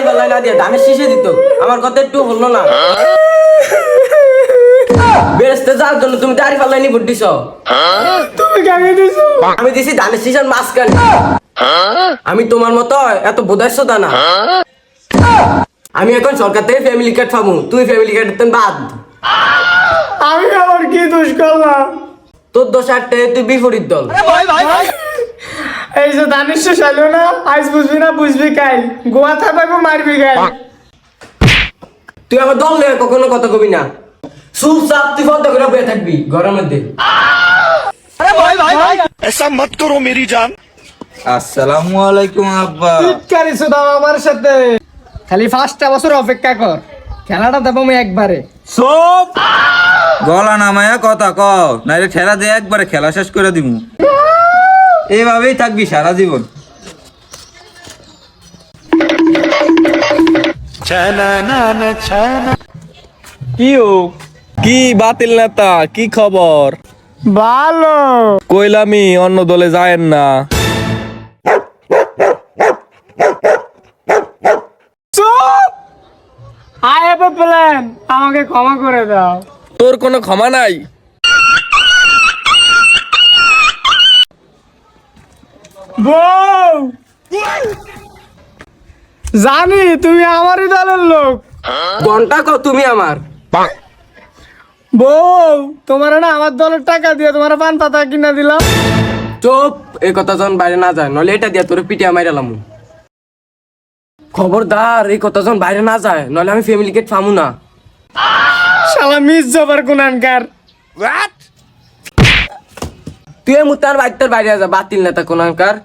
পাল্লাই না দিয়ে ধানের শীষে দিত, আমার কথা একটু হলো না। বেরেস্তে যাওয়ার জন্য তুমি দাড়ি পাল্লাই নি ভোট দিছ। তুমি কাকে দিছো? আমি দিছি ধানের শীষের মাঝখানে। আমি তোমার মতো এত বোধাস্য না। আমি এখন সরকার থেকে ফ্যামিলি কার্ড পাবো, তুই ফ্যামিলি কার্ড বাদ। আমি আবার কি দোষ করলাম? তোর দোষ আটটে, তুই বিপরীত দল। এই যে দানিশ চাইলো না, আজ বুঝবি না বুঝবি কাই, গোয়া থাকবো মারবি গাই। তুই আমার দল নিয়ে কখনো কথা কবি না। চুপচাপ তুই বন্ধ করে বয়ে থাকবি ঘরের মধ্যে। ऐसा मत करो मेरी जान। আসসালামু আলাইকুম আব্বা। চিৎকারিস দাও আমার সাথে, খালি 5টা বছর অপেক্ষা কর, খেলাটা দেবো আমি একবারে। সব গলা নামায়া কথা কও, নাইলে ঠেলা দিয়ে একবারে খেলা শেষ করে দিমু। এইভাবেই থাকবি সারা জীবন। কি বাতিল নেতা, কি খবর? ভালো। কইলামি অন্য দলে যায়েন না। চুপ! I have a plan, আমাকে ক্ষমা করে দাও। তোর কোনো ক্ষমা নাই। বউ, জানি তুমি আমারই দলের লোক। ঘন্টা কও তুমি আমার। বউ, তোমার না আমার দলের টাকা দিয়ে তোমার পান পাতা কিনা দিলাম। চুপ, এই কথা যখন বাইরে না যায়, নলে এটা দিয়া তোর পিটিয়া মাইরালাম। খবরদার, এই কথা যখন বাইরে না যায়, নলে আমি ফ্যামিলি কার্ড পামু না। শালা মিস জবার কোনানকার। তুই মুতার বাইতের বাইরে যা, বাতিল নেতা কোনানকার।